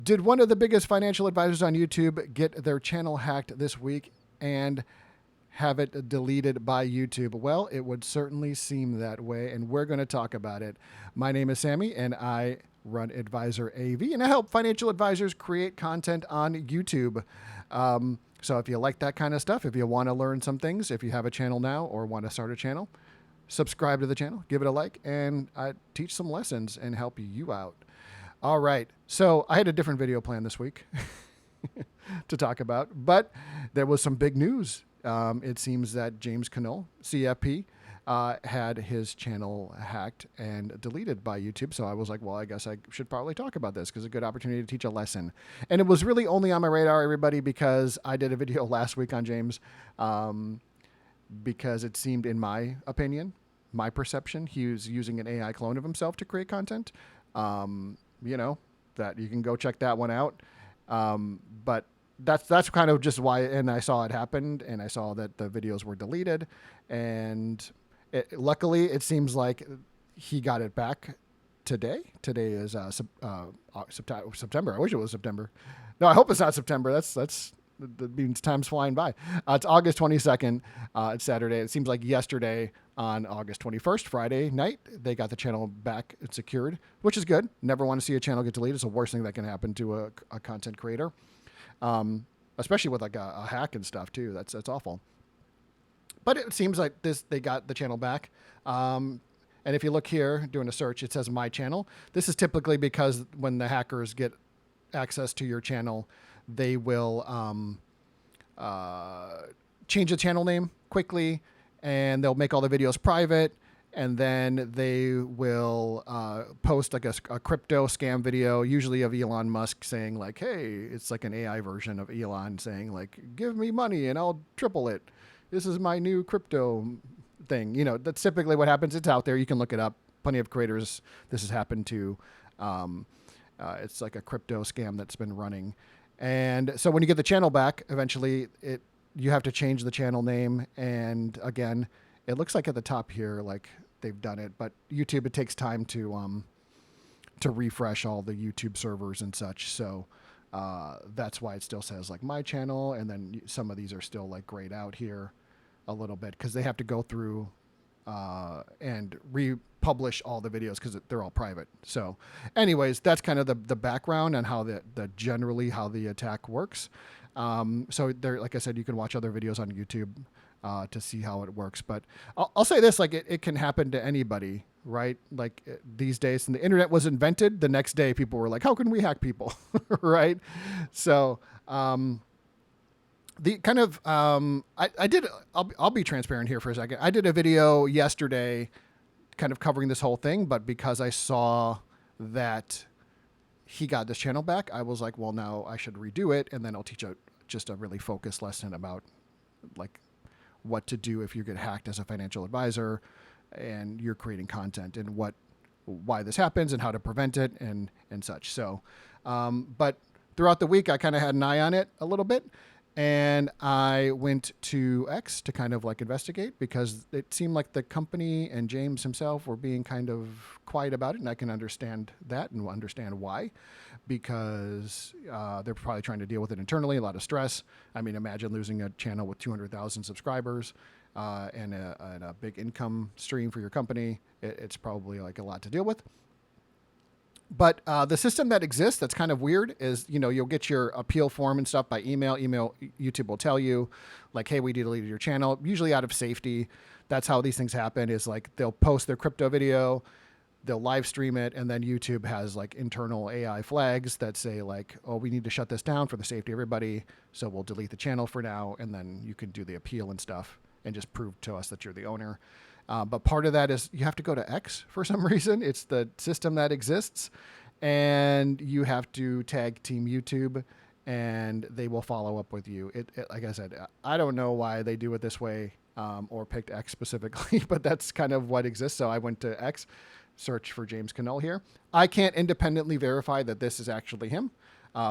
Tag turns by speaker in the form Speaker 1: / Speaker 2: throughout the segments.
Speaker 1: Did one of the biggest financial advisors on YouTube get their channel hacked this week and have it deleted by YouTube? Well, it would certainly seem that way, and we're going to talk about it. My name is Sammy, and I run Advisor AV, and I help financial advisors create content on YouTube. So if you like that kind of stuff, if you want to learn some things, if you have a channel now or want to start a channel, subscribe to the channel, give it a like, and I teach some lessons and help you out. All right. So I had a different video plan this week to talk about, but there was some big news. It seems that JamesConole-CFP had his channel hacked and deleted by YouTube. So I was like, well, I guess I should probably talk about this because it's a good opportunity to teach a lesson. And it was really only on my radar, everybody, because I did a video last week on James, because it seemed, in my opinion, my perception, he was using an AI clone of himself to create content. You know, that you can go check that one out. But that's kind of just why, and I saw it happened, and I saw that the videos were deleted, and luckily it seems like he got it back today. Today is September. I wish it was September. No, I hope it's not September. That means time's flying by. It's August 22nd. It's Saturday. It seems like yesterday on August 21st, Friday night, they got the channel back and secured, which is good. Never want to see a channel get deleted. It's the worst thing that can happen to a content creator, especially with like a hack and stuff too. That's awful. But it seems like they got the channel back. And if you look here, doing a search, it says my channel. This is typically because when the hackers get access to your channel, they will change the channel name quickly, and they'll make all the videos private, and then they will post like a crypto scam video, usually of Elon Musk saying like, hey, it's like an AI version of Elon saying like, give me money and I'll triple it. This is my new crypto thing. You know, that's typically what happens. It's out there. You can look it up. Plenty of creators this has happened to. It's like a crypto scam that's been running. And so when you get the channel back, eventually you have to change the channel name. And again, it looks like at the top here, like they've done it, but YouTube, it takes time to refresh all the YouTube servers and such. So that's why it still says like my channel. And then some of these are still like grayed out here a little bit because they have to go through and republish all the videos because they're all private. So anyways, that's kind of the background on how generally how the attack works. So there, like I said, you can watch other videos on YouTube to see how it works. But I'll say this, like it can happen to anybody, right? Like these days, and the internet was invented, the next day people were like, how can we hack people? Right? So the kind of I'll be transparent here for a second. I did a video yesterday kind of covering this whole thing, but because I saw that he got this channel back, I was like, well, now I should redo it, and then I'll teach just a really focused lesson about like what to do if you get hacked as a financial advisor and you're creating content, and why this happens and how to prevent it and such. So but throughout the week I kind of had an eye on it a little bit. And I went to X to kind of like investigate because it seemed like the company and James himself were being kind of quiet about it. And I can understand that and understand why, because they're probably trying to deal with it internally, a lot of stress. I mean, imagine losing a channel with 200,000 subscribers and a big income stream for your company. It's probably like a lot to deal with. But the system that exists that's kind of weird is, you know, you'll get your appeal form and stuff by email. YouTube will tell you like, hey, we deleted your channel, usually out of safety. That's how these things happen, is like they'll post their crypto video, they'll live stream it, and then YouTube has like internal AI flags that say like, oh, we need to shut this down for the safety of everybody, so we'll delete the channel for now, and then you can do the appeal and stuff and just prove to us that you're the owner. But part of that is you have to go to X for some reason. It's the system that exists, and you have to tag Team YouTube, and they will follow up with you. Like I said, I don't know why they do it this way or picked X specifically, but that's kind of what exists. So I went to X, search for James Conole here. I can't independently verify that this is actually him.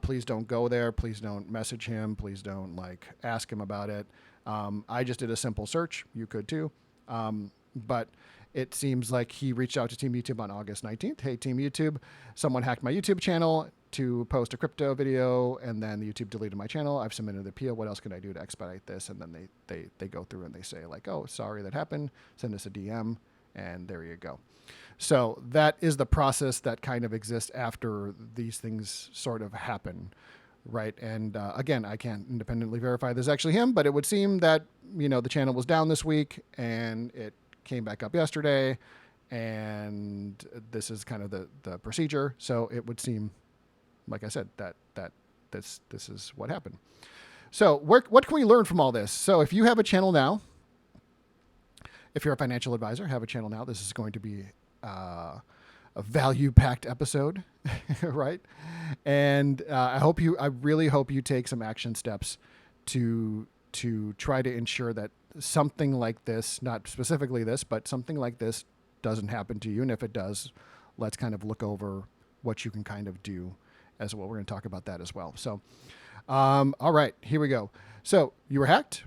Speaker 1: Please don't go there. Please don't message him. Please don't like ask him about it. I just did a simple search. You could too. But it seems like he reached out to Team YouTube on August 19th. Hey, Team YouTube, someone hacked my YouTube channel to post a crypto video, and then YouTube deleted my channel. I've submitted the appeal. What else can I do to expedite this? And then they go through and they say like, oh, sorry that happened. Send us a DM, and there you go. So that is the process that kind of exists after these things sort of happen, right? And again, I can't independently verify this is actually him, but it would seem that, the channel was down this week and it came back up yesterday, and this is kind of the procedure. So it would seem, like I said, that this is what happened. So what can we learn from all this? So if you have a channel now, if you're a financial advisor, have a channel now, this is going to be a value-packed episode, right? And I really hope you take some action steps to try to ensure that something like this, not specifically this, but something like this doesn't happen to you. And if it does, let's kind of look over what you can kind of do as well. We're going to talk about that as well. So, all right, here we go. So you were hacked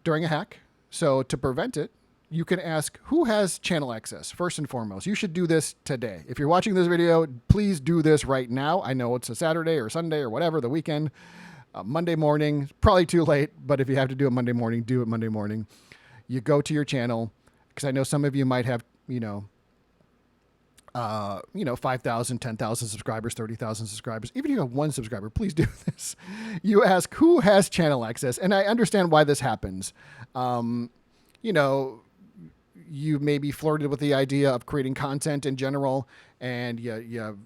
Speaker 1: during a hack. So to prevent it, you can ask who has channel access first and foremost. You should do this today. If you're watching this video, please do this right now. I know it's a Saturday or Sunday or whatever, the weekend, Monday morning, probably too late, but if you have to do it Monday morning, do it Monday morning. You go to your channel, because I know some of you might have, 5,000, 10,000 subscribers, 30,000 subscribers. Even if you have one subscriber, please do this. You ask who has channel access. And I understand why this happens. You maybe flirted with the idea of creating content in general, and you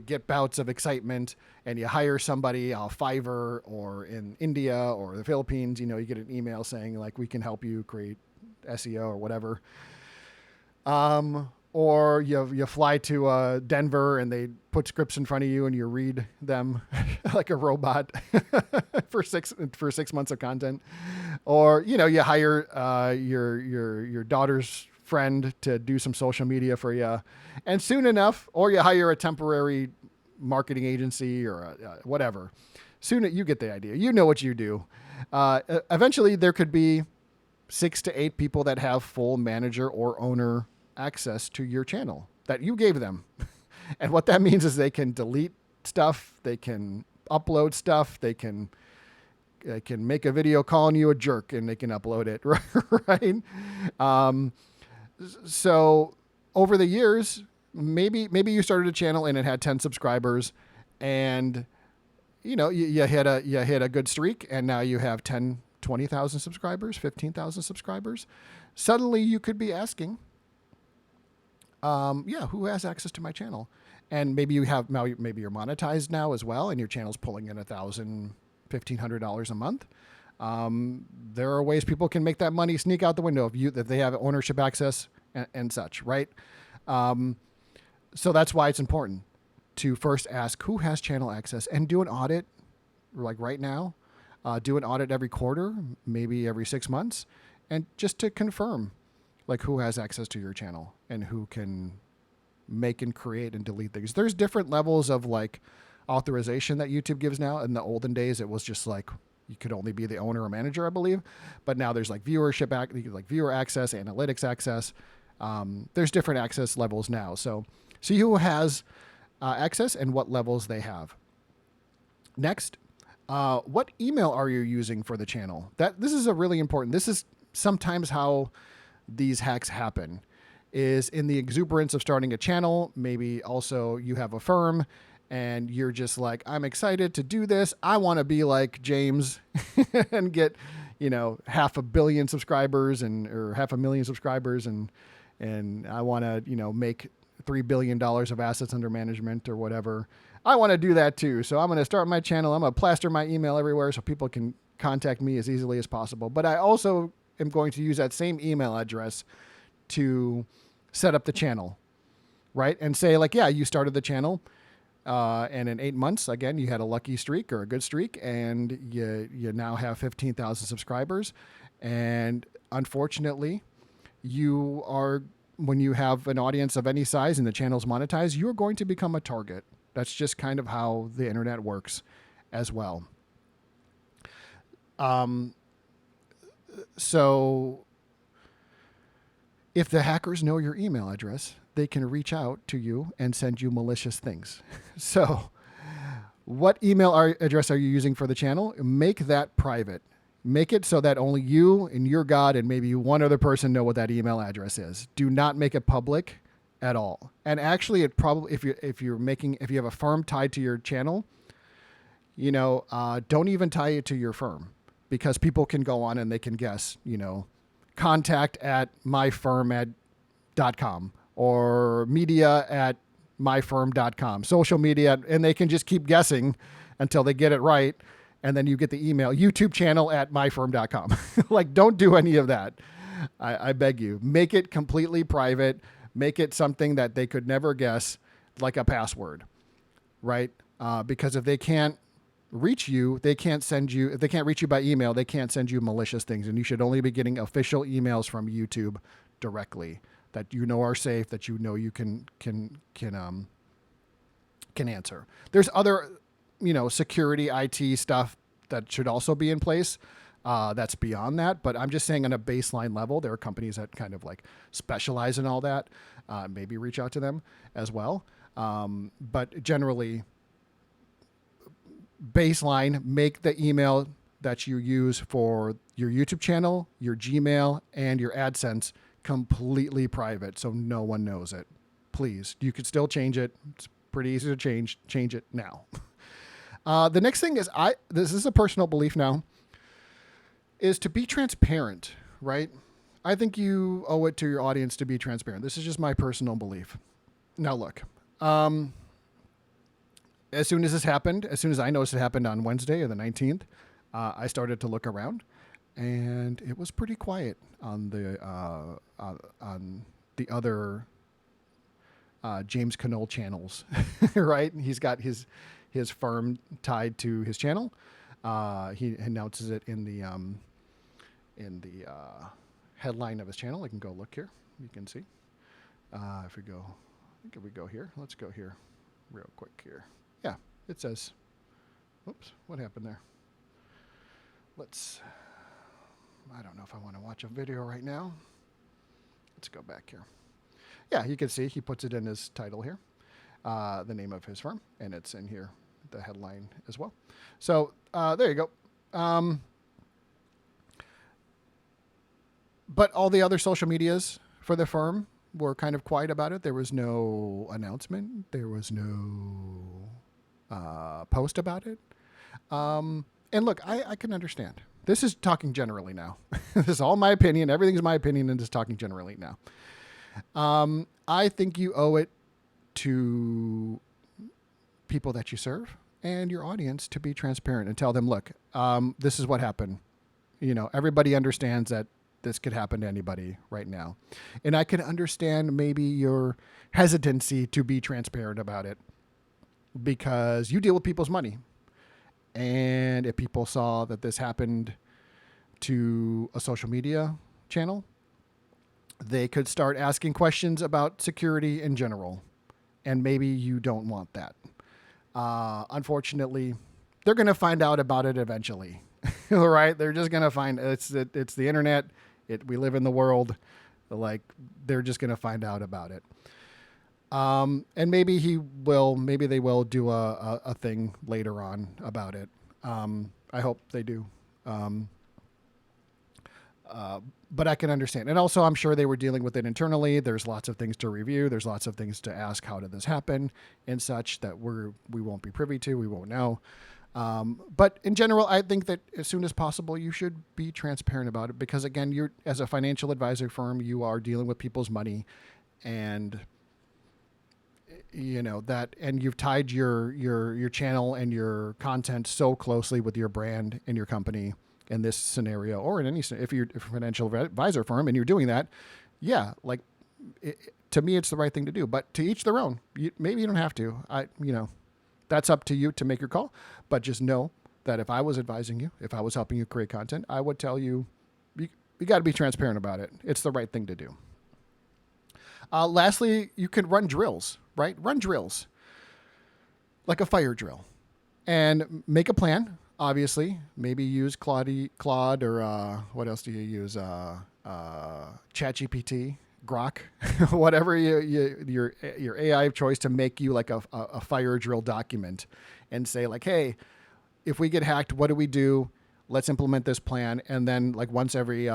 Speaker 1: get bouts of excitement, and you hire somebody on Fiverr or in India or the Philippines. You get an email saying like, we can help you create SEO or whatever. Or you fly to Denver and they put scripts in front of you and you read them like a robot for 6 months of content. Or you hire your daughter's friend to do some social media for you, and soon enough, or you hire a temporary marketing agency or whatever. Soon you get the idea. You know what you do. Eventually, there could be 6 to 8 people that have full manager or owner access to your channel that you gave them. And what that means is they can delete stuff, they can upload stuff, they can make a video calling you a jerk and they can upload it, right? So over the years, maybe you started a channel and it had 10 subscribers, and you hit a good streak, and now you have 10, 20,000 subscribers, 15,000 subscribers. Suddenly you could be asking, who has access to my channel? And maybe maybe you're monetized now as well, and your channel's pulling in $1,000, $1,500 a month. There are ways people can make that money sneak out the window if they have ownership access and such, right? So that's why it's important to first ask who has channel access and do an audit, like right now. Do an audit every quarter, maybe every 6 months, and just to confirm like who has access to your channel and who can make and create and delete things. There's different levels of like authorization that YouTube gives now. In the olden days, it was just like you could only be the owner or manager, I believe. But now there's like viewer access, analytics access. There's different access levels now. So see who has access and what levels they have. Next, what email are you using for the channel? This is a really important. This is sometimes how these hacks happen, is in the exuberance of starting a channel. Maybe also you have a firm and you're just like, I'm excited to do this. I want to be like James and get, 500 million subscribers or 500,000 subscribers. And I want to, make $3 billion of assets under management or whatever. I want to do that too. So I'm going to start my channel. I'm going to plaster my email everywhere so people can contact me as easily as possible. But I also am going to use that same email address to set up the channel, right? And say like, yeah, you started the channel, and in 8 months, again, you had a lucky streak or a good streak, and you now have 15,000 subscribers. And unfortunately, when you have an audience of any size and the channel's monetized, you're going to become a target. That's just kind of how the internet works as well. So If the hackers know your email address, they can reach out to you and send you malicious things. So, what email address are you using for the channel? Make that private. Make it so that only you and your God and maybe one other person know what that email address is. Do not make it public at all. And actually, it probably if you have a firm tied to your channel, don't even tie it to your firm, because people can go on and they can guess, contact at myfirm.com or media at myfirm.com, social media, and they can just keep guessing until they get it right. And then you get the email, YouTube channel at myfirm.com. Like, don't do any of that. I beg you. Make it completely private. Make it something that they could never guess, like a password, right? Because if they can't reach you, if they can't reach you by email, they can't send you malicious things. And you should only be getting official emails from YouTube directly that are safe, that you can answer. There's other security IT stuff that should also be in place. That's beyond that, but I'm just saying on a baseline level, there are companies that kind of like specialize in all that. Maybe reach out to them as well. But generally, baseline, make the email that you use for your YouTube channel, your Gmail, and your AdSense completely private, so no one knows it. Please, you could still change it. It's pretty easy to change. Change it now. The next thing is, this is a personal belief now, is to be transparent, right? I think you owe it to your audience to be transparent. This is just my personal belief. Now, look, as soon as this happened, as soon as I noticed it happened on Wednesday or the 19th, I started to look around, and it was pretty quiet on the other James Conole channels, right? He's got his firm tied to his channel. He announces it in the headline of his channel. I can go look here. You can see. If we go here, let's go here real quick here. Yeah, it says, oops, what happened there? I don't know if I want to watch a video right now. Let's go back here. Yeah, you can see he puts it in his title here, the name of his firm, and it's in here, the headline as well. So there you go. But all the other social medias for the firm were kind of quiet about it. There was no announcement. There was no post about it. And look, I can understand. This is talking generally now. This is all my opinion. Everything's my opinion, and just talking generally now. I think you owe it to people that you serve and your audience to be transparent and tell them, look, this is what happened. Everybody understands that this could happen to anybody right now. And I can understand maybe your hesitancy to be transparent about it, because you deal with people's money. And if people saw that this happened to a social media channel, they could start asking questions about security in general. And maybe you don't want that. Unfortunately, they're going to find out about it eventually. All right? They're just going to find it's the internet. We live in the world. They're just going to find out about it. And maybe they will do a thing later on about it. I hope they do. But I can understand. And also, I'm sure they were dealing with it internally. There's lots of things to review. There's lots of things to ask. How did this happen? And such that we won't be privy to. We won't know. But in general, I think that as soon as possible, you should be transparent about it, because again, you're, as a financial advisor firm, you are dealing with people's money, and and you've tied your channel and your content so closely with your brand and your company in this scenario, or in any, if you're a financial advisor firm and you're doing that, yeah, to me, it's the right thing to do, but to each their own. Maybe you don't have to, that's up to you to make your call, but just know that if I was advising you, if I was helping you create content, I would tell you, you got to be transparent about it. It's the right thing to do. Lastly, you can run drills, right? Run drills like a fire drill, and make a plan. Obviously, maybe use Claude, or what else do you use? ChatGPT. Grok, whatever your AI of choice, to make you like a fire drill document and say like, hey, if we get hacked, what do we do? Let's implement this plan. And then like once every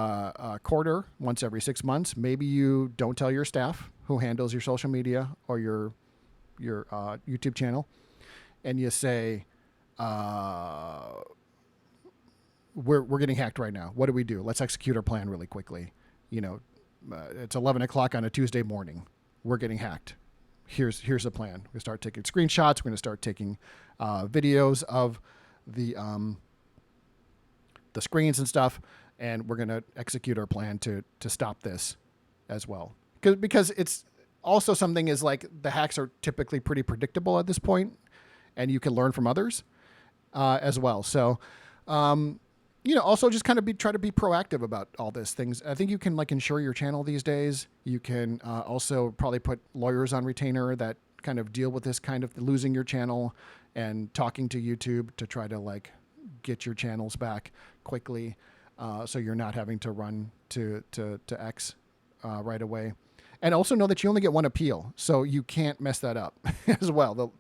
Speaker 1: quarter, once every 6 months, maybe you don't tell your staff who handles your social media or your YouTube channel, and you say, we're getting hacked right now. What do we do? Let's execute our plan really quickly. It's 11 o'clock on a Tuesday morning. We're getting hacked. Here's the plan. We're going to start taking screenshots. We're going to start taking videos of the screens and stuff, and we're going to execute our plan to stop this as well. Because it's also something is like the hacks are typically pretty predictable at this point, and you can learn from others as well. So, also just kind of try to be proactive about all these things. I think you can like insure your channel these days. You can also probably put lawyers on retainer that kind of deal with this kind of losing your channel and talking to YouTube to try to like get your channels back quickly, so you're not having to run to X right away. And also know that you only get one appeal, so you can't mess that up as well.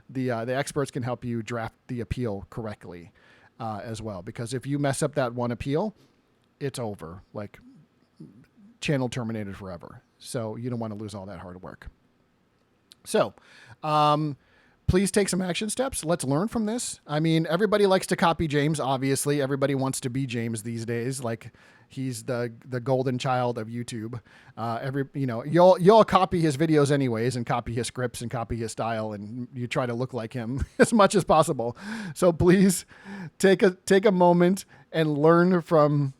Speaker 1: The experts can help you draft the appeal correctly as well, because if you mess up that one appeal, it's over. Like channel terminated forever. So you don't want to lose all that hard work. So, please take some action steps. Let's learn from this. I mean, everybody likes to copy James. Obviously, everybody wants to be James these days. Like he's the golden child of YouTube. You'll copy his videos anyways, and copy his scripts and copy his style, and you try to look like him as much as possible. So please take a moment and learn from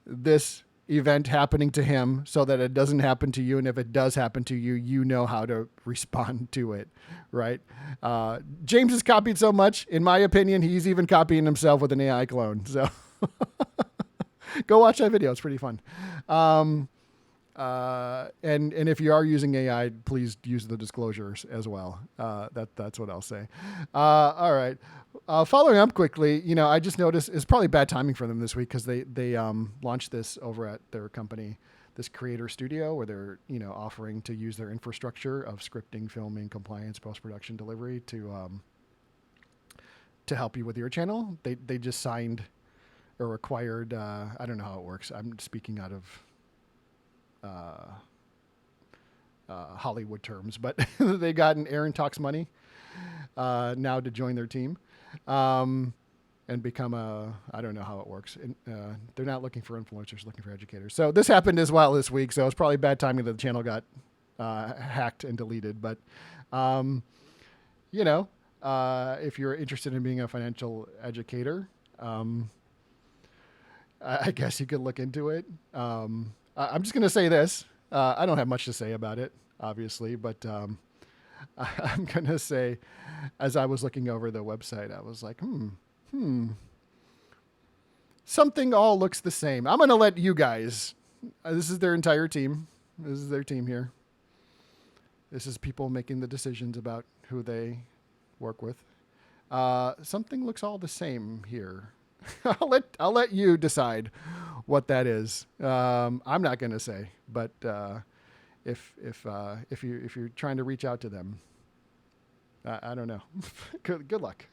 Speaker 1: this event happening to him so that it doesn't happen to you. And if it does happen to you, you know how to respond to it, right? James is copied so much. In my opinion, he's even copying himself with an AI clone. So go watch that video. It's pretty fun. And if you are using AI, please use the disclosures as well. That's what I'll say. All right. Following up quickly, I just noticed it's probably bad timing for them this week because they launched this over at their company, this creator studio, where they're offering to use their infrastructure of scripting, filming, compliance, post-production, delivery to help you with your channel. They just signed or acquired. I don't know how it works. I'm speaking out of Hollywood terms, but they got an Aaron Talks money now to join their team. And become I don't know how it works. They're not looking for influencers, looking for educators. So this happened as well this week. So it's probably bad timing that the channel got hacked and deleted. But, if you're interested in being a financial educator, I guess you could look into it. I'm just going to say this. I don't have much to say about it, obviously, but I'm going to say, as I was looking over the website, I was like, something all looks the same. I'm going to let you guys, this is their entire team. This is their team here. This is people making the decisions about who they work with. Something looks all the same here. I'll let you decide what that is. I'm not going to say, but if you're trying to reach out to them, I don't know. Good luck.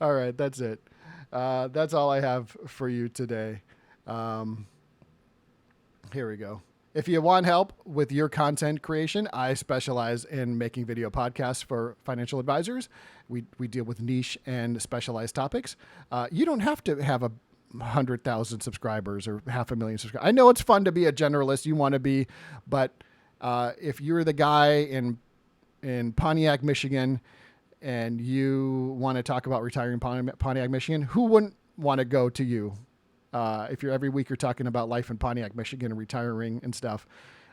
Speaker 1: All right, that's it. That's all I have for you today. Here we go. If you want help with your content creation, I specialize in making video podcasts for financial advisors. We deal with niche and specialized topics. You don't have to have 100,000 subscribers or 500,000 subscribers. I know it's fun to be a generalist. You want to be, but if you're the guy in Pontiac, Michigan, and you want to talk about retiring in Pontiac, Michigan, who wouldn't want to go to you? If you're every week you're talking about life in Pontiac, Michigan, and retiring and stuff.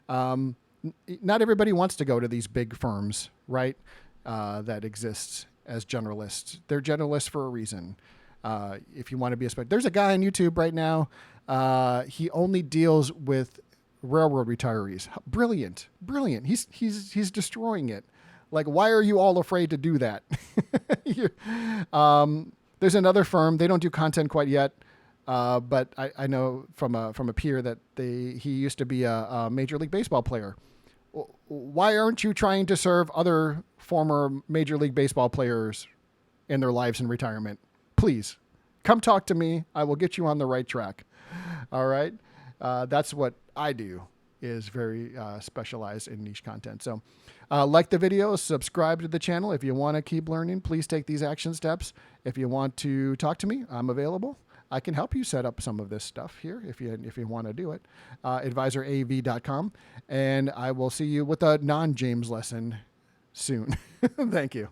Speaker 1: Not everybody wants to go to these big firms, right? That exists as generalists. They're generalists for a reason. If you want to be there's a guy on YouTube right now. He only deals with railroad retirees. Brilliant. He's destroying it. Like, why are you all afraid to do that? There's another firm. They don't do content quite yet. But I know from a peer that he used to be a Major League Baseball player. Why aren't you trying to serve other former Major League Baseball players in their lives in retirement? Please come talk to me. I will get you on the right track. All right. That's what I do, is very specialized in niche content. So like the video, subscribe to the channel. If you want to keep learning, please take these action steps. If you want to talk to me, I'm available. I can help you set up some of this stuff here if you want to do it. advisораv.com. And I will see you with a non-James lesson soon. Thank you.